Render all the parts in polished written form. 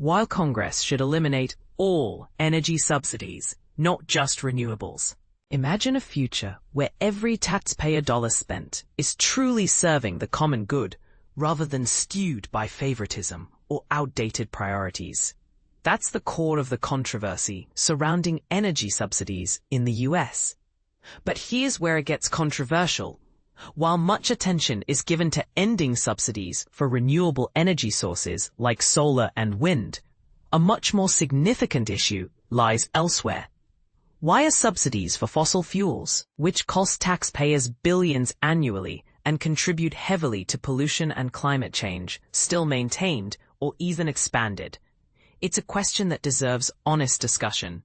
While Congress should eliminate all energy subsidies, not just renewables. Imagine a future where every taxpayer dollar spent is truly serving the common good rather than skewed by favoritism or outdated priorities. That's the core of the controversy surrounding energy subsidies in the US. But here's where it gets controversial. While much attention is given to ending subsidies for renewable energy sources like solar and wind, a much more significant issue lies elsewhere. Why are subsidies for fossil fuels, which cost taxpayers billions annually and contribute heavily to pollution and climate change, still maintained or even expanded? It's a question that deserves honest discussion.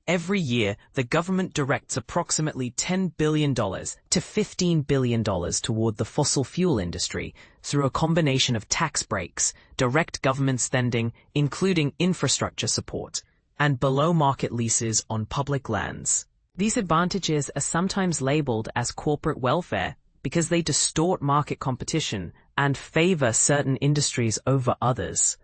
Every year, the government directs approximately $10 billion to $15 billion toward the fossil fuel industry through a combination of tax breaks, direct government spending, including infrastructure support, and below-market leases on public lands. These advantages are sometimes labeled as corporate welfare because they distort market competition and favor certain industries over others.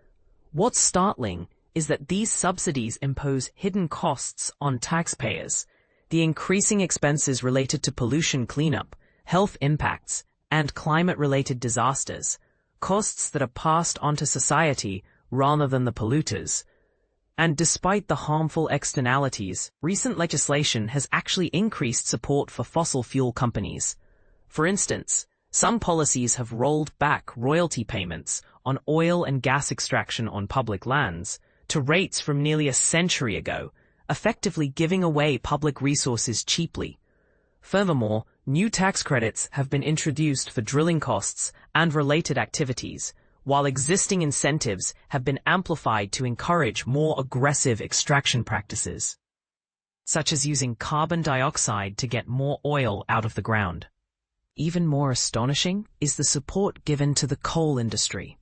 What's startling is that these subsidies impose hidden costs on taxpayers. The increasing expenses related to pollution cleanup, health impacts, and climate-related disasters, costs that are passed on to society rather than the polluters. And despite the harmful externalities, recent legislation has actually increased support for fossil fuel companies. For instance, some policies have rolled back royalty payments on oil and gas extraction on public lands to rates from nearly a century ago, effectively giving away public resources cheaply. Furthermore, new tax credits have been introduced for drilling costs and related activities, while existing incentives have been amplified to encourage more aggressive extraction practices, such as using carbon dioxide to get more oil out of the ground. Even more astonishing is the support given to the coal industry.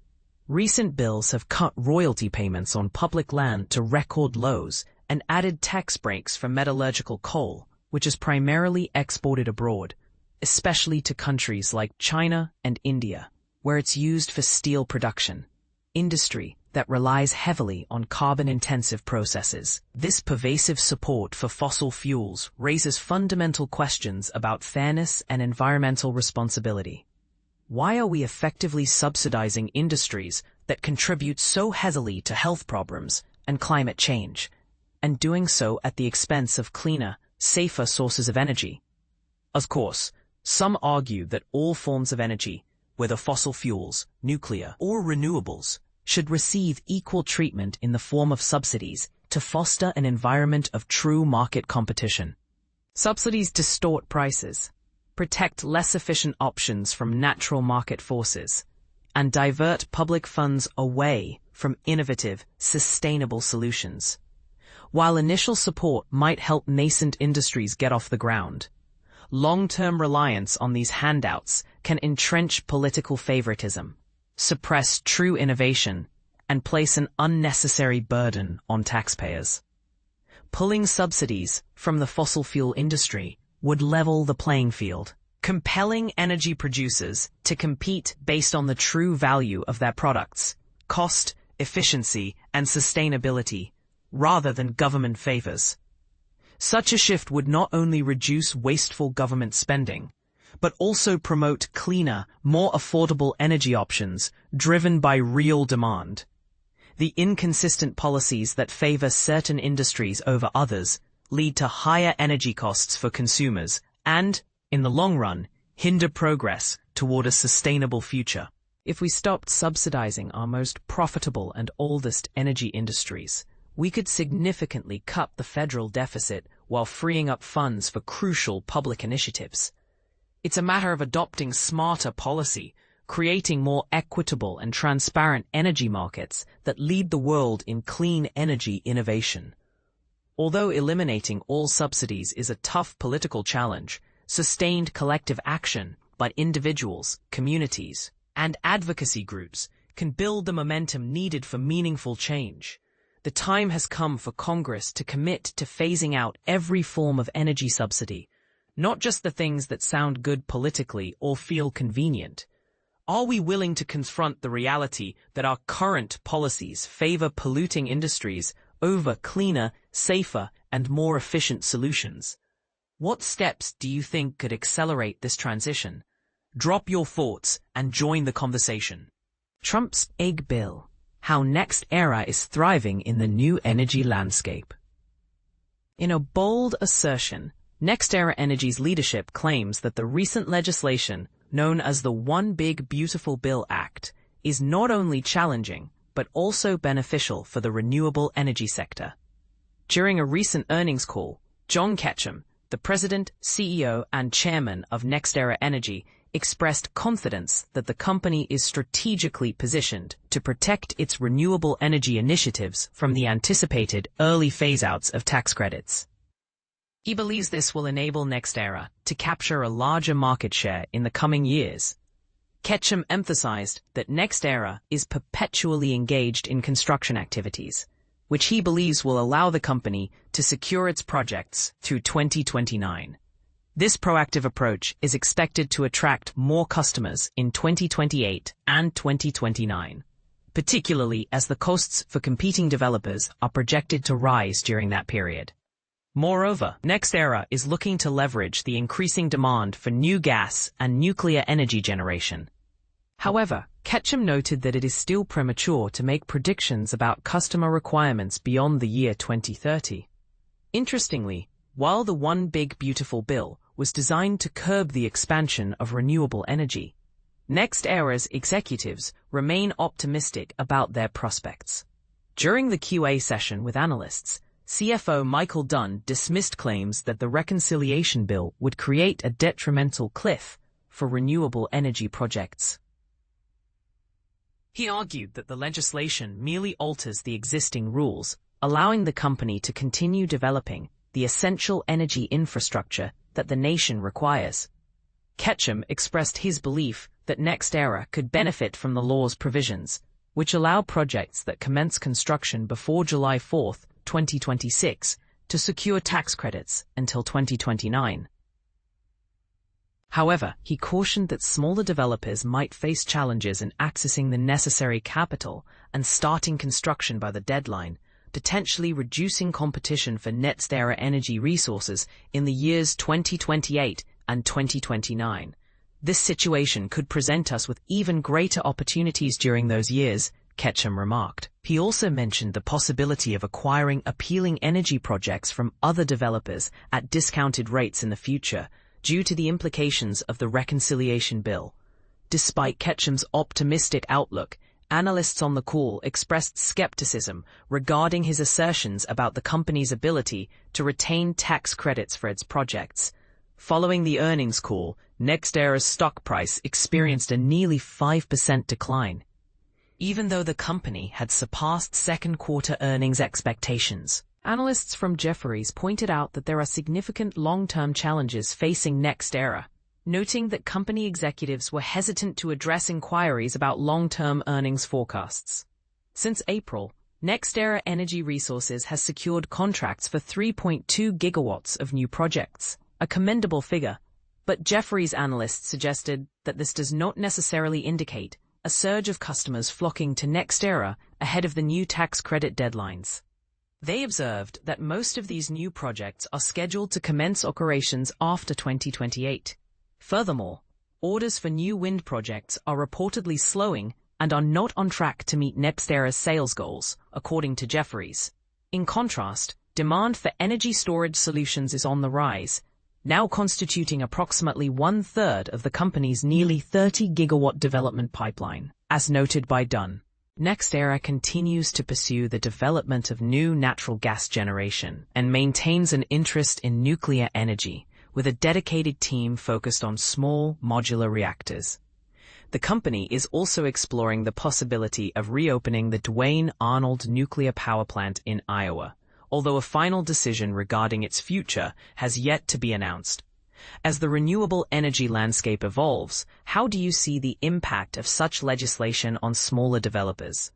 Recent bills have cut royalty payments on public land to record lows and added tax breaks for metallurgical coal, which is primarily exported abroad, especially to countries like China and India, where it's used for steel production, industry that relies heavily on carbon-intensive processes. This pervasive support for fossil fuels raises fundamental questions about fairness and environmental responsibility. Why are we effectively subsidizing industries that contribute so heavily to health problems and climate change, and doing so at the expense of cleaner, safer sources of energy? Of course, some argue that all forms of energy, whether fossil fuels, nuclear, or renewables, should receive equal treatment in the form of subsidies to foster an environment of true market competition. Subsidies distort prices, protect less efficient options from natural market forces, and divert public funds away from innovative, sustainable solutions. While initial support might help nascent industries get off the ground, long-term reliance on these handouts can entrench political favoritism, suppress true innovation, and place an unnecessary burden on taxpayers. Pulling subsidies from the fossil fuel industry would level the playing field, compelling energy producers to compete based on the true value of their products, cost, efficiency, and sustainability, rather than government favors. Such a shift would not only reduce wasteful government spending, but also promote cleaner, more affordable energy options driven by real demand. The inconsistent policies that favor certain industries over others lead to higher energy costs for consumers and, in the long run, hinder progress toward a sustainable future. If we stopped subsidizing our most profitable and oldest energy industries, we could significantly cut the federal deficit while freeing up funds for crucial public initiatives. It's a matter of adopting smarter policy, creating more equitable and transparent energy markets that lead the world in clean energy innovation. Although eliminating all subsidies is a tough political challenge, sustained collective action by individuals, communities, and advocacy groups can build the momentum needed for meaningful change. The time has come for Congress to commit to phasing out every form of energy subsidy, not just the things that sound good politically or feel convenient. Are we willing to confront the reality that our current policies favor polluting industries over cleaner, safer, and more efficient solutions? What steps do you think could accelerate this transition? Drop your thoughts and join the conversation. Trump's Egg Bill: How NextEra is thriving in the new energy landscape. In a bold assertion, NextEra Energy's leadership claims that the recent legislation, known as the One Big Beautiful Bill Act, is not only challenging, but also beneficial for the renewable energy sector. During a recent earnings call, John Ketchum, the president, CEO, and chairman of NextEra Energy, expressed confidence that the company is strategically positioned to protect its renewable energy initiatives from the anticipated early phase-outs of tax credits. He believes this will enable NextEra to capture a larger market share in the coming years. Ketchum emphasized that NextEra is perpetually engaged in construction activities, which he believes will allow the company to secure its projects through 2029. This proactive approach is expected to attract more customers in 2028 and 2029, particularly as the costs for competing developers are projected to rise during that period. Moreover, NextEra is looking to leverage the increasing demand for new gas and nuclear energy generation. However, Ketchum noted that it is still premature to make predictions about customer requirements beyond the year 2030. Interestingly, while the One Big Beautiful Bill was designed to curb the expansion of renewable energy, NextEra's executives remain optimistic about their prospects. During the QA session with analysts, CFO Michael Dunn dismissed claims that the reconciliation bill would create a detrimental cliff for renewable energy projects. He argued that the legislation merely alters the existing rules, allowing the company to continue developing the essential energy infrastructure that the nation requires. Ketchum expressed his belief that NextEra could benefit from the law's provisions, which allow projects that commence construction before July 4, 2026, to secure tax credits until 2029. However, he cautioned that smaller developers might face challenges in accessing the necessary capital and starting construction by the deadline, potentially reducing competition for NextEra Energy resources in the years 2028 and 2029. This situation could present us with even greater opportunities during those years, Ketchum remarked. He also mentioned the possibility of acquiring appealing energy projects from other developers at discounted rates in the future, due to the implications of the reconciliation bill. Despite Ketchum's optimistic outlook, analysts on the call expressed skepticism regarding his assertions about the company's ability to retain tax credits for its projects. Following the earnings call, NextEra's stock price experienced a nearly 5% decline, even though the company had surpassed second-quarter earnings expectations. Analysts from Jefferies pointed out that there are significant long-term challenges facing NextEra, noting that company executives were hesitant to address inquiries about long-term earnings forecasts. Since April, NextEra Energy Resources has secured contracts for 3.2 gigawatts of new projects, a commendable figure, but Jefferies analysts suggested that this does not necessarily indicate a surge of customers flocking to NextEra ahead of the new tax credit deadlines. They observed that most of these new projects are scheduled to commence operations after 2028. Furthermore, orders for new wind projects are reportedly slowing and are not on track to meet NextEra's sales goals, according to Jefferies. In contrast, demand for energy storage solutions is on the rise, now constituting approximately one-third of the company's nearly 30-gigawatt development pipeline, as noted by Dunn. NextEra continues to pursue the development of new natural gas generation and maintains an interest in nuclear energy, with a dedicated team focused on small, modular reactors. The company is also exploring the possibility of reopening the Duane Arnold nuclear power plant in Iowa, although a final decision regarding its future has yet to be announced. As the renewable energy landscape evolves, how do you see the impact of such legislation on smaller developers?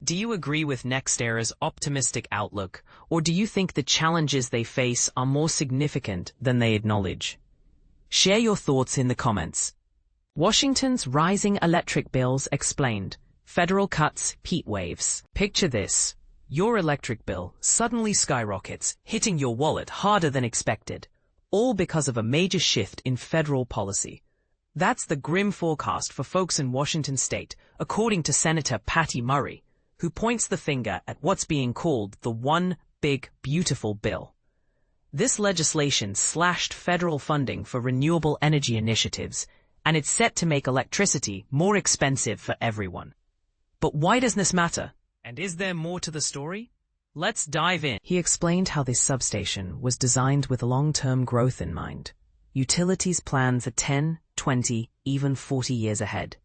Do you agree with NextEra's optimistic outlook, or do you think the challenges they face are more significant than they acknowledge? Share your thoughts in the comments. Washington's rising electric bills explained. Federal cuts, heat waves. Picture this. Your electric bill suddenly skyrockets, hitting your wallet harder than expected, all because of a major shift in federal policy. That's the grim forecast for folks in Washington state, according to Senator Patty Murray, who points the finger at what's being called the One Big Beautiful Bill. This legislation slashed federal funding for renewable energy initiatives, and it's set to make electricity more expensive for everyone. But why does this matter? And is there more to the story? Let's dive in. He explained how this substation was designed with long-term growth in mind. Utilities plan for 10, 20, even 40 years ahead.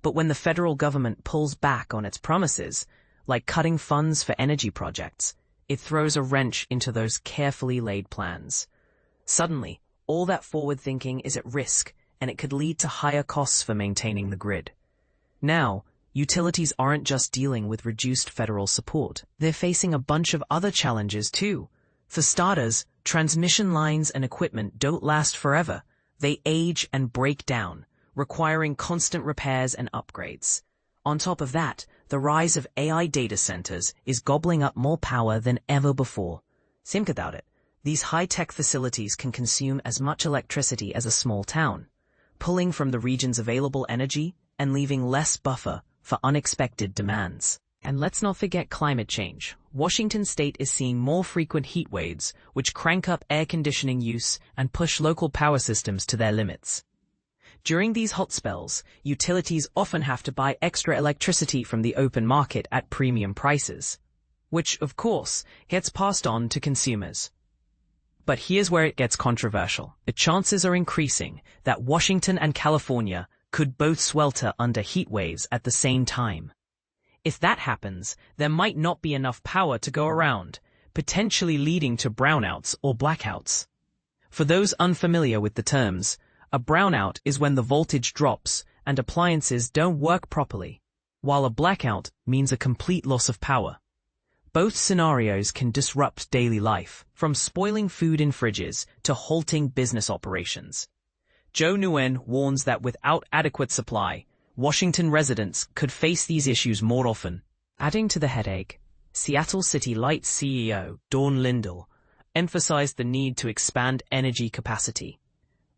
But when the federal government pulls back on its promises, like cutting funds for energy projects, it throws a wrench into those carefully laid plans. Suddenly, all that forward thinking is at risk, and it could lead to higher costs for maintaining the grid. Now, utilities aren't just dealing with reduced federal support. They're facing a bunch of other challenges too. For starters, transmission lines and equipment don't last forever. They age and break down, requiring constant repairs and upgrades. On top of that, the rise of AI data centers is gobbling up more power than ever before. Think about it. These high-tech facilities can consume as much electricity as a small town, pulling from the region's available energy and leaving less buffer for unexpected demands. And let's not forget climate change. Washington state is seeing more frequent heat waves, which crank up air conditioning use and push local power systems to their limits. During these hot spells, utilities often have to buy extra electricity from the open market at premium prices, which, of course, gets passed on to consumers. But here's where it gets controversial. The chances are increasing that Washington and California could both swelter under heat waves at the same time. If that happens, there might not be enough power to go around, potentially leading to brownouts or blackouts. For those unfamiliar with the terms, a brownout is when the voltage drops and appliances don't work properly, while a blackout means a complete loss of power. Both scenarios can disrupt daily life, from spoiling food in fridges to halting business operations. Joe Nguyen warns that without adequate supply, Washington residents could face these issues more often. Adding to the headache, Seattle City Light CEO Dawn Lindell emphasized the need to expand energy capacity.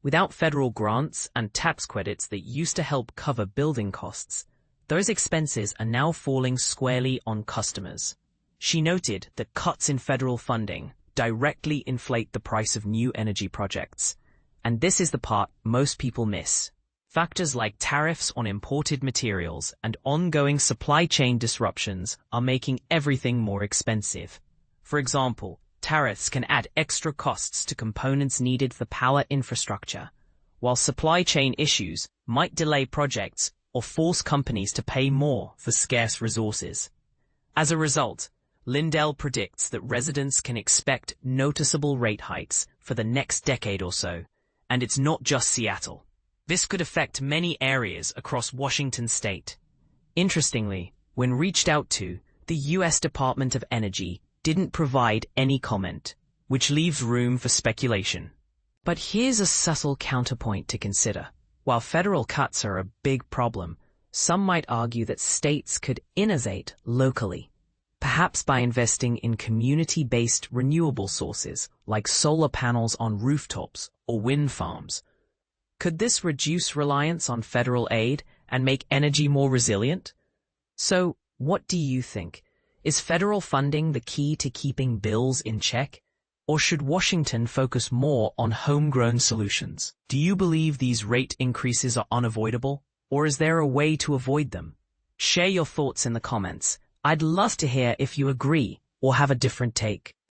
Without federal grants and tax credits that used to help cover building costs, those expenses are now falling squarely on customers. She noted that cuts in federal funding directly inflate the price of new energy projects. And this is the part most people miss. Factors like tariffs on imported materials and ongoing supply chain disruptions are making everything more expensive. For example, tariffs can add extra costs to components needed for power infrastructure, while supply chain issues might delay projects or force companies to pay more for scarce resources. As a result, Lindell predicts that residents can expect noticeable rate hikes for the next decade or so, and it's not just Seattle. This could affect many areas across Washington state. Interestingly, when reached out to, the U.S. Department of Energy didn't provide any comment, which leaves room for speculation. But here's a subtle counterpoint to consider. While federal cuts are a big problem, some might argue that states could innovate locally, perhaps by investing in community-based renewable sources like solar panels on rooftops or wind farms. Could this reduce reliance on federal aid and make energy more resilient? So, what do you think? Is federal funding the key to keeping bills in check? Or should Washington focus more on homegrown solutions? Do you believe these rate increases are unavoidable? Or is there a way to avoid them? Share your thoughts in the comments. I'd love to hear if you agree or have a different take.